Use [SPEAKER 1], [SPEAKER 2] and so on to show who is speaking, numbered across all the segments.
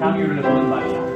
[SPEAKER 1] 향유를 부은 말이야.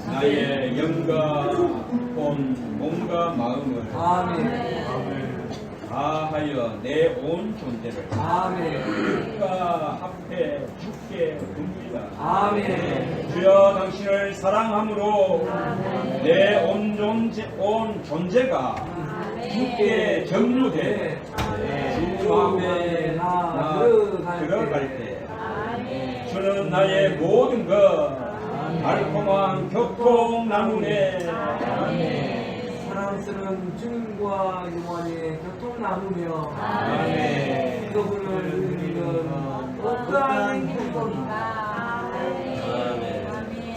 [SPEAKER 2] 나의 영과 몸과 마음을 다하여 내 온 존재를 주님과 합해 주께 듭니다. 주여 당신을 사랑함으로 내 온 존재가 주께 정류돼 주 마음에 들어갈 때 주는 나의 모든 것 달콤한 교통나무네.
[SPEAKER 3] 사랑스러운 주님과 영원히 교통 나누며 그분을 누리는 어떠한 행복입니다.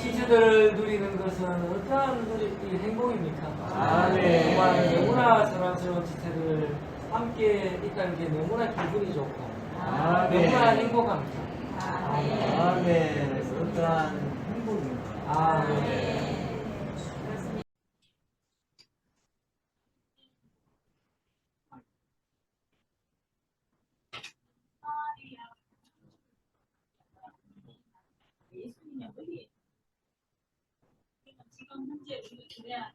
[SPEAKER 3] 지전 자녀들을 누리는 것은 어떠한 이 행복입니까?
[SPEAKER 1] 아멘.
[SPEAKER 3] 정말 너무나 사랑스러운 지체를 함께 있다는 게 너무나 기분이 좋고
[SPEAKER 1] 아멘.
[SPEAKER 3] 너무나 행복합니다.
[SPEAKER 1] 아멘. 어떠한 행복입니다.
[SPEAKER 3] 아멘.
[SPEAKER 4] 예수님의 의리. 지금 현재 우리 교회야.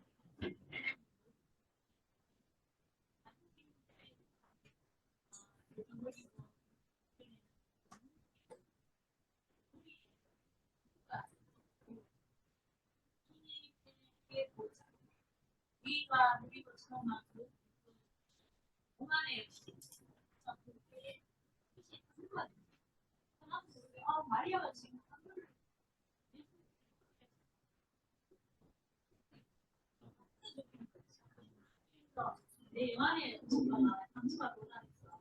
[SPEAKER 4] 우리가 누리고 체험한 그 공간의 마리아가 지금 내 영안에 당시가 놀라했어.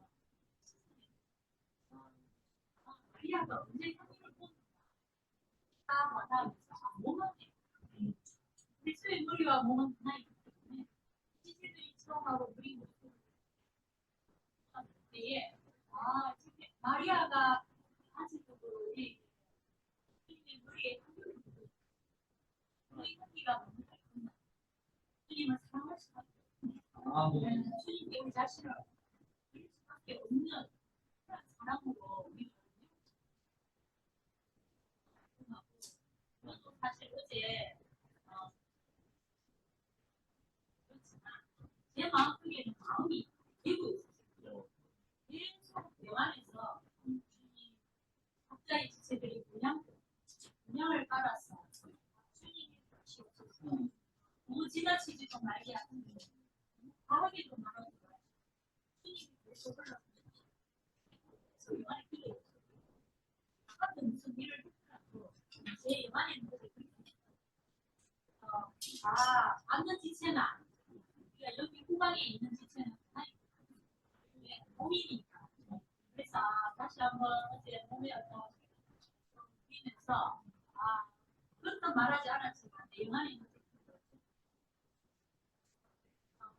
[SPEAKER 4] 마리아가 언제 하늘을 보는 다 와닿으면서 몸은 그리스도의 머리와 몸은 하나이기 때문에 시체들이 처음하고 우리 모습을 때에 마리아가 아직도 우리 머리에 하늘을 보고 우리 향기가 너무 달콤한 주님을 사랑할 수밖에 없는 주님께 우리 자신을 드릴 수밖에 없는 그런 사랑으로 우리가 저도 사실 어제 그렇지만 제 마음속에는 마음이 되고 있었어요. 계속 영안에서 각자의 지체들이 문양을 깔아서 주님이 같이 없어서 너무 지나치지도 말게 하는데 과하게도 말하는 거야. 주님이 계속 흘러갑니다. 그래서 영안에 필요 없어요. 같은 무슨 일을 했더라도 제 영안에는 그렇게 앉는 지체나 우리가 여기 후방에 있는 지체는 하나님의 몸이니까. 그래서 다시 한번 어제 몸에 어떤 믿으면서 그것도 말하지 않았지만 내 영안에 있는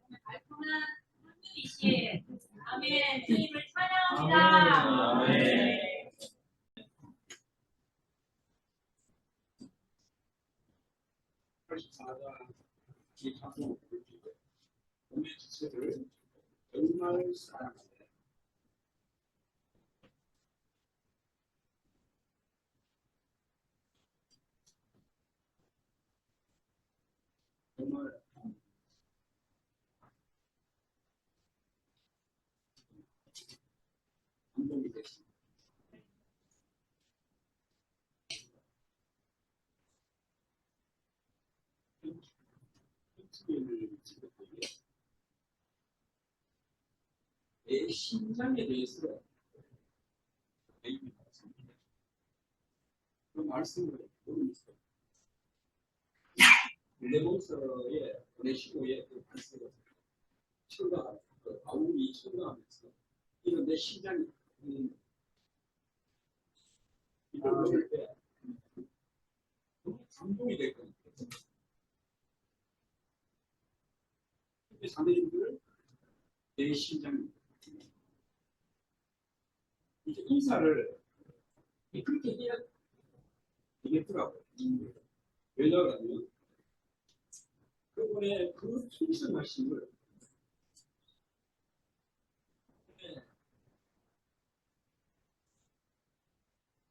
[SPEAKER 4] 오늘 달콤한 한유리 씨의 아멘 주님을 찬양합니다.
[SPEAKER 2] 아멘. 이 찬송을 부를 때 몸의 지체를 정말 사랑하네. 정말 감동이 됐습니다. 내 심장에 대해서 얘기를 했습니다. 그 말씀을 모르면서 내 몸서에 보내시고의 그 말씀을 첨가, 바울이 첨가하면서 이런 내 심장이 이걸 먹을 때 너무 감동이 됐거든요. 근데 자매님들 내 심장이 이제 인사를 그렇게 해야 되겠더라고요. 왜냐하면 그분의 그 충성하심을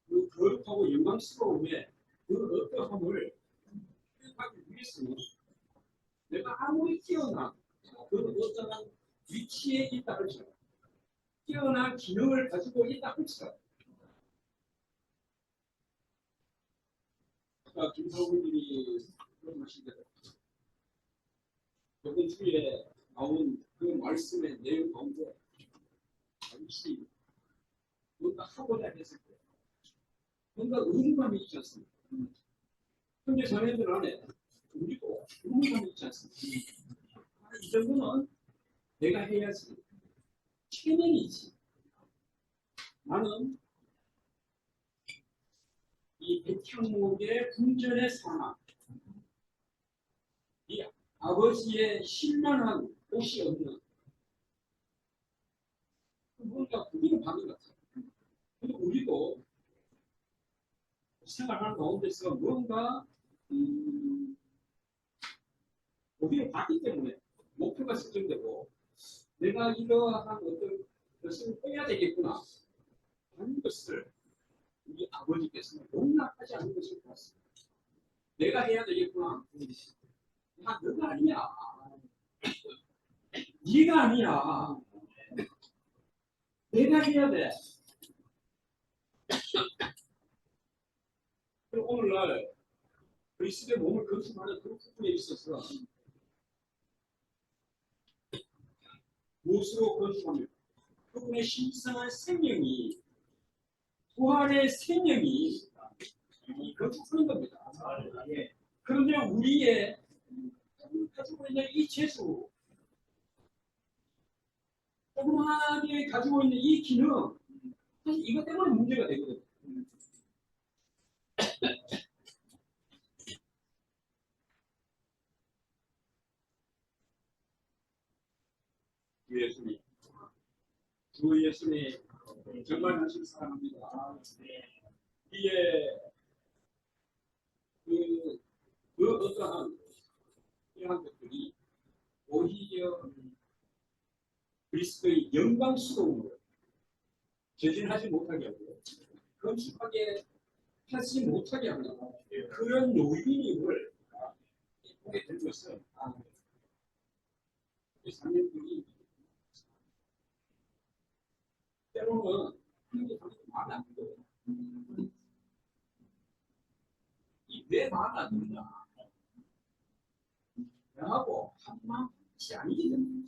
[SPEAKER 2] 그 거룩하고 영광스러움의 그 어떠함을 표현하기 위해서는 내가 아무리 뛰어난 그 어떠한 위치에 있다 할지라도 뛰어난 기능을 가지고 있다 할지라도 아까 김성훈님이 말씀하신 대로 이번 주에 나온 그 말씀의 내용 가운데 잠시 뭔가 하고자 했을 때 뭔가 의무감이 있지 않습니까? 현재 자녀들 안에 우리도 의무감이 있지 않습니까? 이 정도는 내가 해야지. 체면이지. 나는 이 백향목의 궁전의 상황, 이 아버지의 신랄한 옷이 없는 뭔가 구비를 받은 것 같아요. 근데 우리도 생활하는 가운데서 뭔가 구비를 받기 때문에 목표가 설정되고 내가 이러한 어떤 것을 해야 되겠구나 하는 것을 우리 아버지께서는 용납하지 않는 것을 보았습니다. 내가 해야 되겠구나. 야, 너가 아니야. 네가 아니야. 내가 해야 돼. 그리고 오늘날 그리스도의 몸을 건축하는 그 부분에 있어서 무엇으로 건축하며 그분의 신성한 생명이 부활의 생명이 이 건축하는 겁니다. 그런데 우리의 가지고 있는 이 재수, 조그마하게 가지고 있는 이 기능, 사실 이것 때문에 문제가 되거든요. 주 예수님, 주 예수님 정말 당신 사랑합니다. 이게 그 어떠한 이러한 것들이 오히려 그리스도의 영광스러움을 재진하지 못하게 하고 건축하게 하지 못하게 하는 그런 요인임을 보게 된 것은 이 사람들이 때로는 이게 마음에 안 들어요. 이왜 마음에 안 드냐? 나하고 한 마음이 아니기 때문에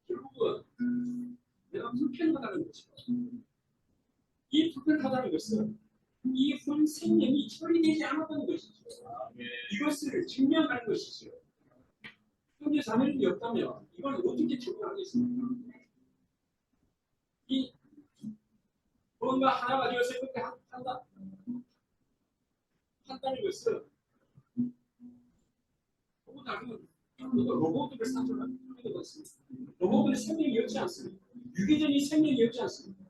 [SPEAKER 2] 결국은 내가 불편하다는 것이죠. 이 불편하다는 것은 이 혼 생명이 처리되지 않았다는 것이죠. 이것을 증명하는 것이죠. 현재 자매님이 없다면 이걸 어떻게 적용하겠습니까? 이 뭔가 하나 가지고서 그렇게 한다는 것은 로봇들을 사주는 것 같습니다. 로봇들의 생명이 없지 않습니다. 유기적인 생명이 없지 않습니다.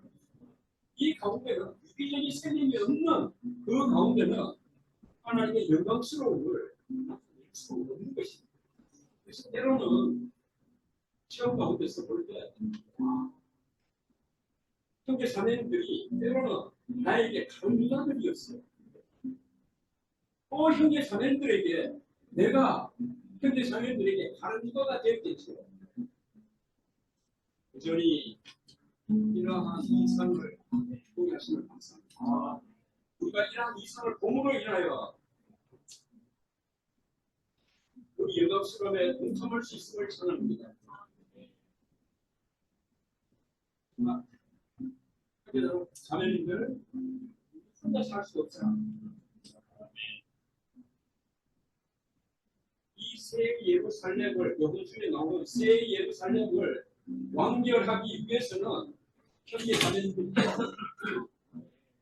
[SPEAKER 2] 이 가운데는 유기적인 생명이 없는 그 가운데는 하나님의 영광스러움을 나타낼 수 없는 것입니다. 그래서 때로는 시험 가운데서 볼 때 형제 자매들이 때로는 나에게 다른 유다들이었어요. 형제 자매들에게 내가 형제 자매들에게 다른 유다가 되었겠죠. 여전히 이러한 이상을 보게 하시면 감사합니다. 우리가 이러한 이상을 봄으로 인하여 우리 영광스러움에 동참할 수 있음을 찬양합니다. 자매님들 혼자 살 수 없잖아. 이 새 예루살렘을 요한중에 나오는 새 예루살렘을 완결하기 위해서는 현재 자매님들이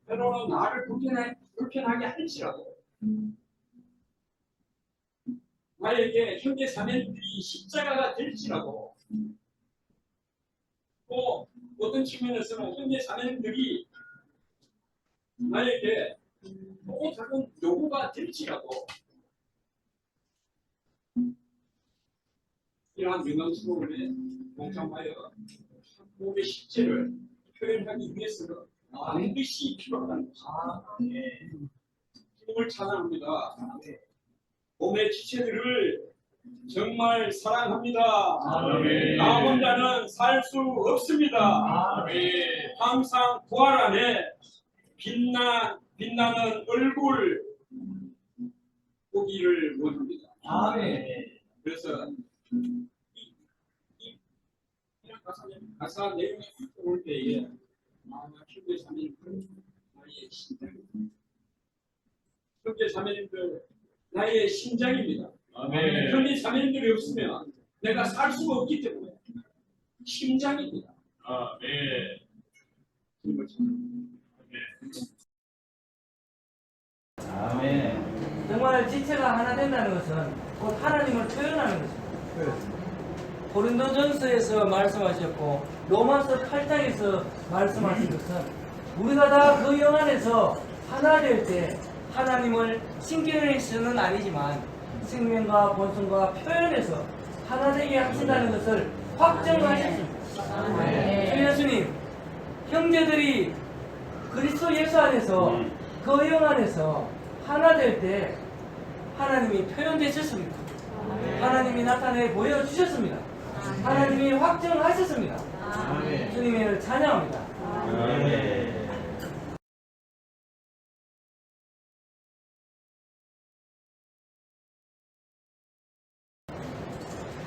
[SPEAKER 2] 때로는 나를 불편하게 할지라도 나에게 현재 자매님들이 십자가가 될지라도 또 어떤 측면에서는 현재 자매님들이 나에게 또 작은 요구가 될지라도 이러한 영광스러움에 동참하여 한국의 실제를 표현하기 위해서는 반드시 필요하다는 것입니다. 주님을 찬양합니다. 몸의 지체들을 정말 사랑합니다. 나 혼자는 살 수 없습니다. 항상 부활 안에 빛나는 얼굴 보기를 원합니다. 그래서 가사 내용이 올 때에 형제 자매님들 나의 심장입니다. 형제 자매님들 나의 심장입니다. 형제 자매님들이 없으면 내가 살 수가 없기 때문에 심장입니다.
[SPEAKER 1] 아멘.
[SPEAKER 3] 정말 지체가 하나 된다는 것은 곧 하나님을 표현하는 것입니다.
[SPEAKER 1] 그렇습니다.
[SPEAKER 3] 고린도전서에서 말씀하셨고 로마서 8장에서 말씀하신 것은 우리가 다 그 영 안에서 하나 될 때 하나님을 신경에서는 아니지만 생명과 본성과 표현해서 하나 되게 하신다는 것을 확정하셨습니다. 주 예수님, 형제들이 그리스도 예수 안에서 그 영 안에서 하나 될 때 하나님이 표현되셨습니다. 하나님이 나타내 보여주셨습니다. 하나님이 확정하셨습니다.
[SPEAKER 1] 아멘.
[SPEAKER 3] 주님을 찬양합니다.
[SPEAKER 1] 아멘.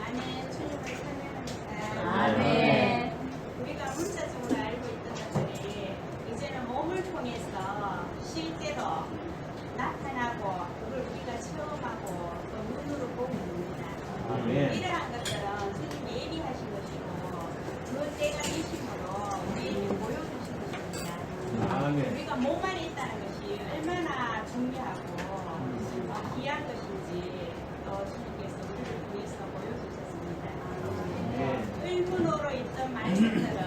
[SPEAKER 5] 아멘. 주님을 찬양합니다.
[SPEAKER 4] 아멘.
[SPEAKER 5] 우리가 문자적으로 알고 있던 것들이 이제는 몸을 통해서 실제로 나타나고 그걸 우리가 체험하고 또 눈으로 보고 있습니다.
[SPEAKER 1] 아멘.
[SPEAKER 5] 이러한 것들은 주님 예비하신 것이고 그 때가 이심으로 우리에게 보여주신 것입니다.
[SPEAKER 1] 아멘.
[SPEAKER 5] 우리가 몸 안에 있다는 것이 얼마나 중요하고 귀한 것인지 또 주님께서 우리를 통해서 보여주셨습니다. 의문으로 있던 말씀들은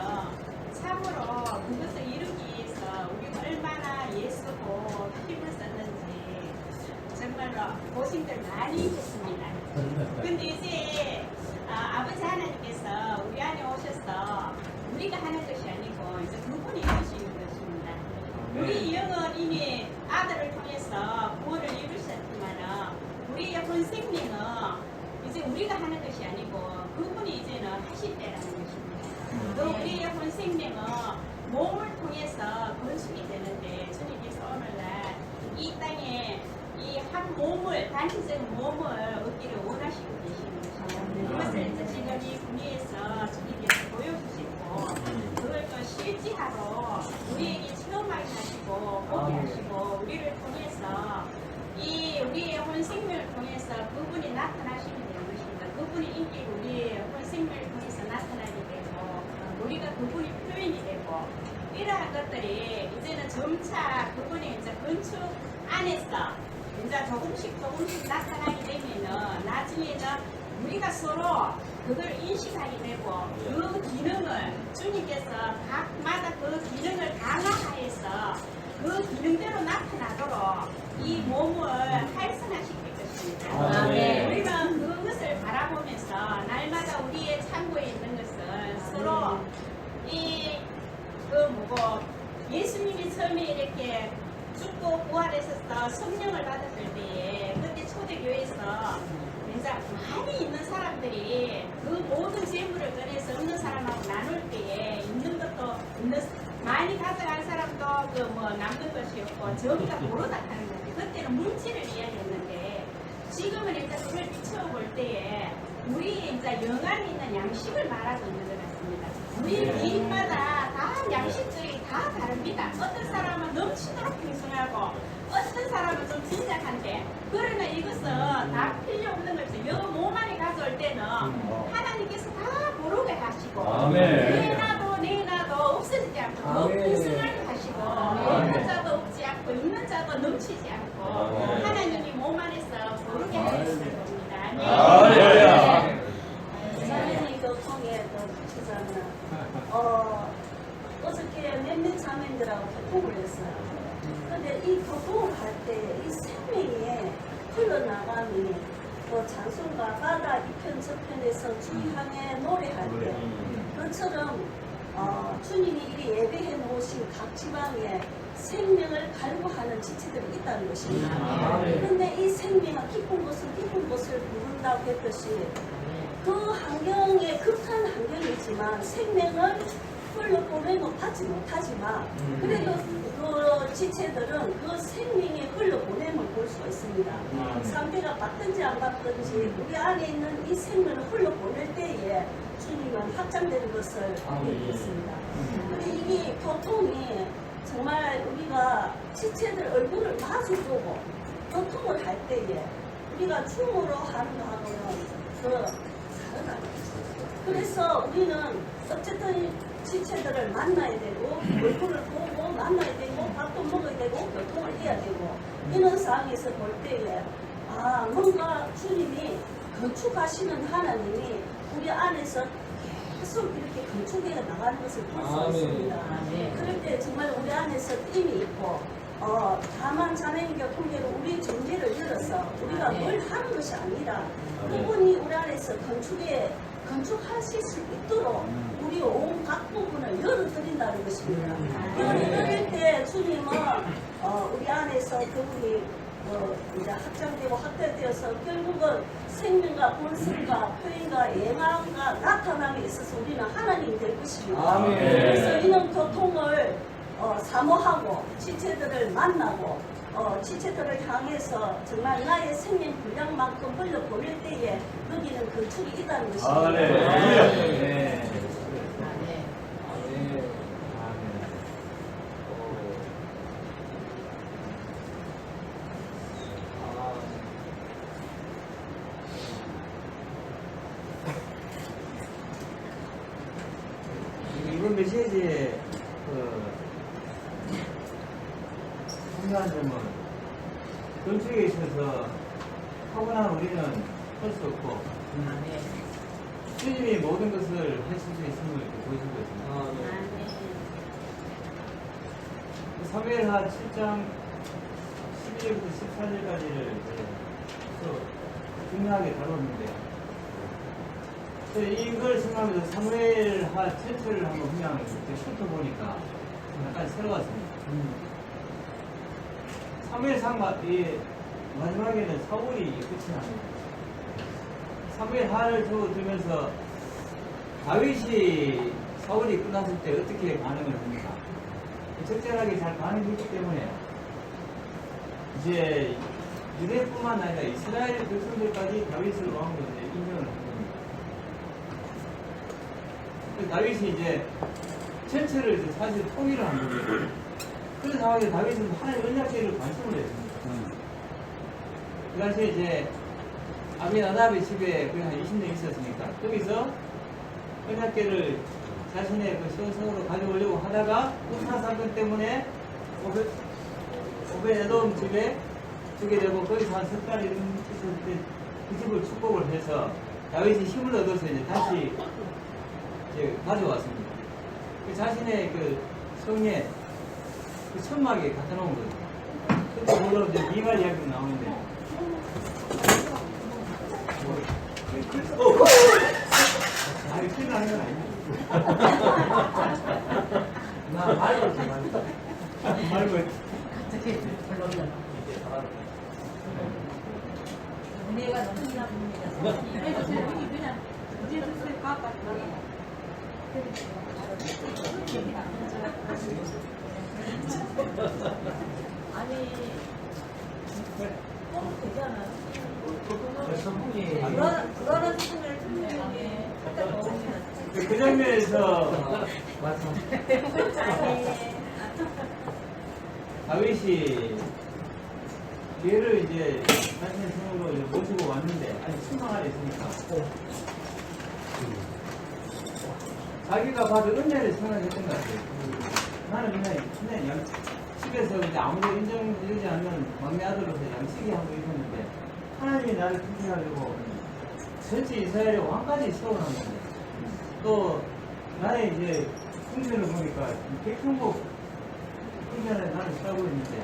[SPEAKER 5] 참으로 그것을 이루기 위해서 우리가 얼마나 예수고 힘을 썼는지 정말로 고생들 많이 했습니다. 근데 이제 아버지 하나님께서 우리 안에 오셔서 우리가 하는 것이 아니고 이제 그분이 이루시는 것입니다. 우리 영은 이미 아들을 통해서 구원을 이루셨지만은 우리의 본생명은 이제 우리가 하는 것이 아니고 그분이 이제는 하실 때라는 것입니다. 또 우리의 본생명은 몸을 통해서 건축이 되는데 주님께서 오늘날 이 땅에 이 한 몸을 단체적인 몸을 얻기를 원하시고 계시는 것입니다. 그것을 이제 지금 이 분야에서 주님께서 보여주시고 그걸 또 실지하러 우리에게 체험하게 하시고 보게 하시고 우리를 통해서 이 우리의 혼생명을 통해서 그분이 나타나시게 되는 것입니다. 그분이 인기고 우리의 혼생명을 통해서 나타나게 되고 우리가 그분이 표현이 되고 이러한 것들이 이제는 점차 그분의 이제 건축 안에서 이제 조금씩 나타나게 되면은 나중에는 우리가 서로 그걸 인식하게 되고 그 기능을 주님께서 각마다 그 기능을 강화하여서 그 기능대로 나타나도록 이 몸을 활성화시킬 것입니다.
[SPEAKER 1] 아멘.
[SPEAKER 5] 우리는 그것을 바라보면서 날마다 우리의 창고에 있는 것은 서로 예수님이 처음에 이렇게 죽고 부활하셔서 성령을 받았을 때에 그때 초대교회에서 이제 많이 있는 사람들이 그 모든 재물을 꺼내서 없는 사람하고 나눌 때에 있는 것도 많이 가져간 사람도 남는 것이 없고 저기가 모르다 하는 건데 그때는 물질을 이야기했는데 지금은 이제 그걸 비춰볼 때에 우리의 이제 영 안에 있는 양식을 말하고 있는 것 같습니다. 우리 개인마다 다 양식들이 다 다릅니다. 어떤 사람은 넘치도록 풍성하고 어떤 사람은 좀 진작한데 그러나 이것은 다 필요 없는 것이죠. 여 몸 안에 가져올 때는 하나님께서 다 고르게 하시고
[SPEAKER 1] 아멘.
[SPEAKER 5] 내놔도 없어지지 않고 풍성하게 하시고 없는 자도 없지 않고 있는 자도 넘치지 않고
[SPEAKER 1] 아멘.
[SPEAKER 5] 하나님이 몸 안에서 고르게 하시는 겁니다.
[SPEAKER 1] 할렐루야.
[SPEAKER 6] 자매님 그 통해 주자면 어저께 몇몇 자매들하고 교통을 했어요. 근데 이 교통을 할 때 이 생명이 흘러나감이 장소가 바다 이편 저편에서 주향에 노래할 때 그처럼 주님이 이리 예배해 놓으신 각 지방에 생명을 갈구하는 지체들이 있다는 것입니다. 그런데 이 생명은 깊은 곳을 부른다고 했듯이 그 환경에 극한 환경이지만 생명을 흘러보내고 받지 못하지만 그래도 그 지체들은 그 생명의 흘러보냄을 볼 수가 있습니다. 상대가 받든지 안 받든지 우리 안에 있는 이 생명을 흘러보낼 때에 주님은 확장되는 것을 알게 되었습니다. 근데 이게 교통이 정말 우리가 지체들 얼굴을 마주보고 교통을 할 때에 우리가 춤으로 하는 거하고는 다르다는 거죠. 그래서 우리는 어쨌든 지체들을 만나야 되고 얼굴을 보고 만나야 되고 밥도 먹어야 되고 교통을 해야 되고 이런 상황에서 볼 때에 뭔가 주님이 건축하시는 하나님이 우리 안에서 계속 이렇게 건축해 나가는 것을 볼 수
[SPEAKER 3] 아멘.
[SPEAKER 6] 있습니다.
[SPEAKER 3] 아멘.
[SPEAKER 6] 그럴 때 정말 우리 안에서 힘이 있고 다만 자매님과 통째로 우리 존재를 열어서 우리가 뭘 하는 것이 아니라 그분이 우리 안에서 건축하실 수 있도록 우리 온 각 부분을 열어드린다는 것입니다. 열어드릴 때 주님은 우리 안에서 그분이 이제 확장되고 확대되어서 결국은 생명과 본성과 표현과 예망과 나타남에 있어서 우리는 하나님이 될 것입니다.
[SPEAKER 3] 아멘.
[SPEAKER 6] 그래서 이런 고통을 사모하고 지체들을 만나고 지체들을 향해서 정말 나의 생명 분량만큼 흘려 보낼 때에 여기는 건축이 있다는 것입니다.
[SPEAKER 1] 할렐루야.
[SPEAKER 3] 네.
[SPEAKER 1] 아멘.
[SPEAKER 7] 이번 메시지에 중요한 점은 건축에 있어서 타고난 우리는 할 수 없고 주님이 모든 것을 하실 수 있음을 보여주고 있습니다. 사무엘하 7장 12절부터 14절까지를 또 중요하게 다뤘는데 이걸 생각하면서 사무엘하 전체를 한번 그냥 훑어보니까 약간 새로웠습니다. 사무엘상 마지막에는 사울이 끝이 납니다. 사무엘하를 적어두면서 다윗이 사울이 끝났을 때 어떻게 반응을 합니까? 적절하게 잘 반응했기 때문에 이제 유대뿐만 아니라 이스라엘 백성들까지 다윗을 왕으로 인정을 한 겁니다. 다윗이 이제 전체를 사실 통일을 한 거예요. 그런 상황에서 다윗은 하나님 언약궤를 관심을 했습니다. 그 당시에 이제 아비나답의 집에 거의 한 20년 있었으니까 거기서 언약궤를 자신의 그 시온성으로 가져오려고 하다가 우사 사건 때문에 오벳에돔 집에 두게 되고 거기서 한 석 달 있었을 때 그 집을 축복을 해서 다윗이 힘을 얻어서 이제 다시 이제 가져왔습니다. 그 자신의 그 성에 그 천막에 갖다 놓은 거죠. 그때 물론 이제 미갈 이야기도 나오는데. 아니, 큰일 나는 건 아닙니다.
[SPEAKER 3] 나 말고 좀 말고.
[SPEAKER 7] 말고.
[SPEAKER 5] 은혜가 넘치나 봅니다. 그래서 저희 그냥 이제 슬슬 가깝고 아니 꼭 되잖아요.
[SPEAKER 3] 성분이
[SPEAKER 5] 그거는 수준을 분명하게 살짝 넣습니다.
[SPEAKER 7] 그 장면에서
[SPEAKER 3] 맞아.
[SPEAKER 7] 다윗이 얘를 이제 자신의 성으로 이제 모시고 왔는데 아직 순방 안에 있으니까 자기가 받은 은혜를 생각했던 것 같아요. 나는 그냥 집에서 이제 아무도 인정되지 않는 막내 아들로서 양치기 하고 있었는데 하나님이 나를 택하려고 전체 이스라엘의 왕까지 세워놓은 건데 또 나의 이제 풍편을 보니까 백성복 풍편에 나는 살고 있는데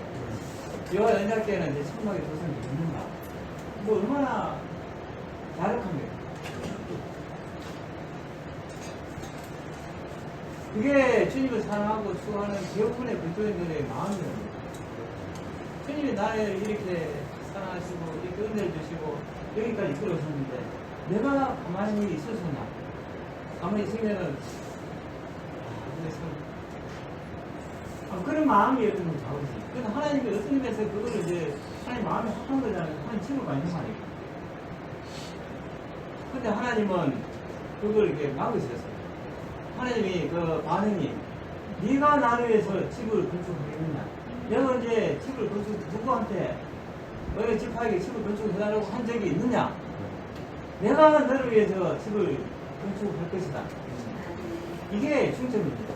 [SPEAKER 7] 여호와 언약궤는 이제 천막에 도성이 있는가? 뭐 얼마나 자력합니까? 그게 주님을 사랑하고 추구하는 기업군의 그리스도인들의 마음이랍니다. 주님이 나를 이렇게 사랑하시고 이렇게 은혜를 주시고 여기까지 이끌어오셨는데 내가 가만히 있었었나? 가만히 있으면은 그런 마음이었던 걸 자우지. 그래서 하나님이 어떤 의미에서 그거를 이제 하나님 마음에 합한 거잖아요. 하나님 침을 관심 하니까. 근데 하나님은 그걸 이렇게 막으셨어요. 하나님이 그 반응이 네가 나를 위해서 집을 건축하겠느냐? 내가 언제 집을 누구한테 너의 집하에게 집을 건축해달라고 한 적이 있느냐? 내가 너를 위해서 집을 건축할 것이다. 이게 중점입니다.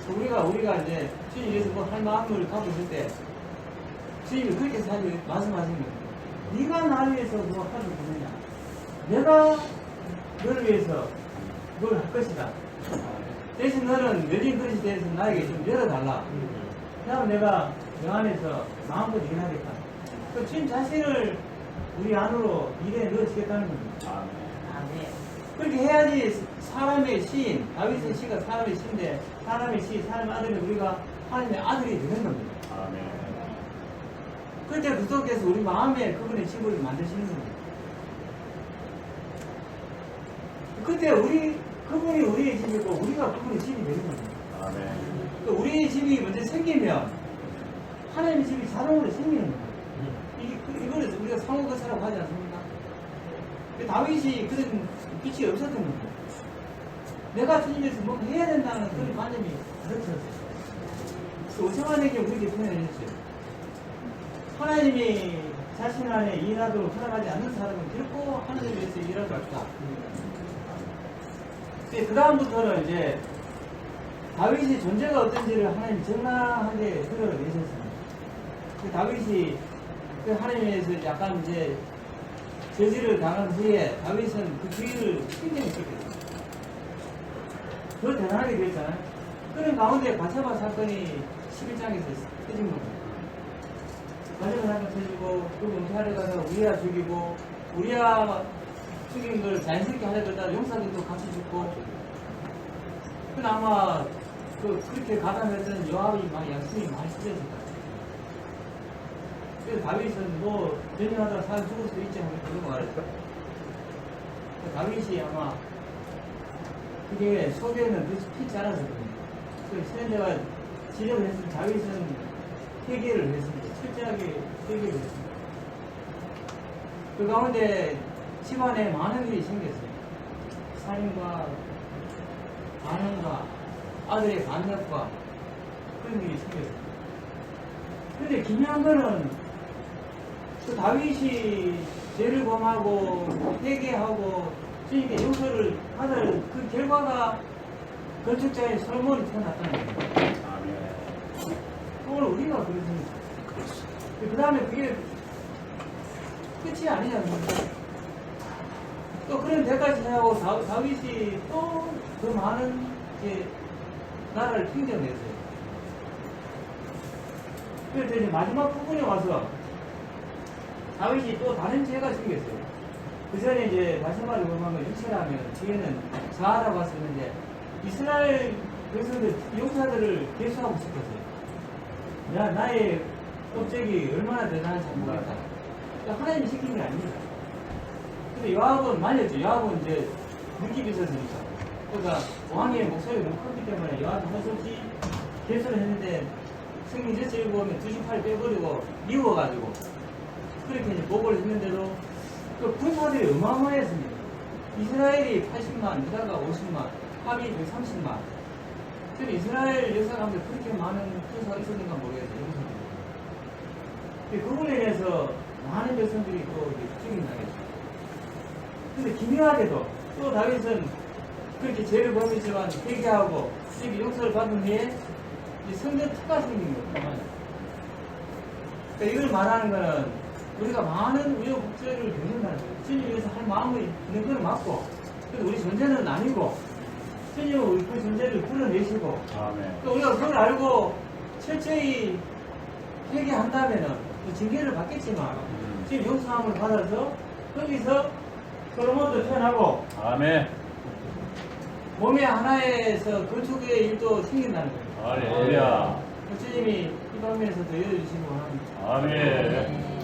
[SPEAKER 7] 우리가 이제 주님 위해서 뭐 할 마음을 갖고 있을 때 주님이 그렇게 말씀하신 거예요. 네가 나를 위해서 뭐 하는 거느냐? 내가 너를 위해서 뭘 할 것이다. 대신 너는 열린 그릇에 대해서 나에게 좀 열어달라. 그러면 내가 너 안에서 마음껏 일하겠다. 그 주님 자신을 우리 안으로 일에 넣어주겠다는 겁니다.
[SPEAKER 1] 아멘.
[SPEAKER 7] 그렇게 해야지 사람의 시인, 다윗의 시가 사람의 시인데 사람의 시, 사람의 아들이 우리가 하나님의 아들이 되는 겁니다. 그때 그속에서 우리 마음에 그분의 집을 만드시는 겁니다. 그때 그분이 우리의 집이고 우리가 그분의 집이 되는 겁니다. 그러니까 우리의 집이 먼저 생기면 하나님의 집이 자동으로 생기는 겁니다. 이거를 우리가 상호거사라고 하지 않습니까? 다윗이 그런 빛이 없었던 겁니다. 내가 주님에서 뭔가 해야 된다는 그런 관념이 그렇죠. 오청환에게 우리에게 표현해줬어요. 하나님이 자신 안에 일하도록 허락하지 않는 사람은 결코 하나님에 대해서 일할 수 없다. 그 다음부터는 이제 다윗의 존재가 어떤지를 하나님이 적나하게 드러내셨습니다. 다윗이 하나님에서 약간 이제 저지를 당한 후에 다윗은 그 주의를 신경했거든요. 더 대단하게 되었잖아요. 그런 가운데 바세바 사건이 11장에서 터진 겁니다. 바세바 사건 터지고 그 은퇴하러 가서 우리아 죽이고 우리아 죽인 걸 자연스럽게 하려고 했다가 용사들도 같이 죽고 그건 아마 그렇게 가담했던 요압이 막 양심이 많이 찢어질 거예요. 그래서 다윗은 뭐 전쟁하다가 사람 죽을 수도 있지 하면 그런 거 말했죠. 다윗이 아마 그게 속에는 피지 않았었거든요. 그래서 현대가 지적을 했을 때 다윗은 회개를 했습니다. 철저하게 회개를 했습니다. 그 가운데 집안에 많은 일이 생겼어요. 살인과 반응과 아들의 반역과 그런 일이 생겼어요. 근데 기묘한 거는 그 다윗이 죄를 범하고 회개하고 주님께 용서를 받을 그 결과가 건축자인 솔로몬이 태어났다는 거예요. 오늘 우리가 그렇습니다. 그 다음에 그게 끝이 아니지 않습니까? 또 그런 데까지 하고 다윗이 또 더 많은 나라를 팽겨냈어요. 그래서 이제 마지막 부분에 와서 다윗이 또 다른 죄가 생겼어요. 그 전에 이제 바세바를 범하면 유체라면 뒤에는 자아라고 했었는데 이스라엘 백성들 용사들을 계수하고 싶었어요. 나의 업적이 얼마나 대단한지 모르겠다. 그러니까 하나님이 시킨 게 아닙니다. 근데 요압은 말렸죠. 요압은 이제 느낌이 있었으니까. 그러니까 왕의 목소리가 너무 컸기 때문에 요압이 허수없이 계수를 했는데 승리 제칠 보면 28 빼버리고 미워가지고 그렇게 이제 보고를 했는데도 그 군사들이 어마어마했습니다. 이스라엘이 80만, 유다가 50만, 합이 130만. 근데 이스라엘 역사 가운데 그렇게 많은 군사가 있었는가 모르겠어요. 그분에 대해서 많은 백성들이 또 죽임 당했죠. 근데 기묘하게도 또 다윗은 그렇게 죄를 범했지만 회개하고 주님의 용서를 받은 후에 성전 특가 생긴 거예요. 그러니까 이걸 말하는 거는 우리가 많은 우여곡절을 겪는다는 거예요. 주님 위해서 할 마음이 있는 건 맞고, 그래도 우리 존재는 아니고, 주님은 우리 그 존재를 풀어내시고, 또 우리가 그걸 알고 철저히 회개한다면은 징계를 받겠지만, 지금 용서함을 받아서 거기서 솔로몬도 태어나고, 몸의 하나에서 건축의 일도 생긴다는 거예요.
[SPEAKER 8] 할렐루야.
[SPEAKER 7] 주님이 이 방면에서 더 열어주시고 합니다.
[SPEAKER 8] 아멘.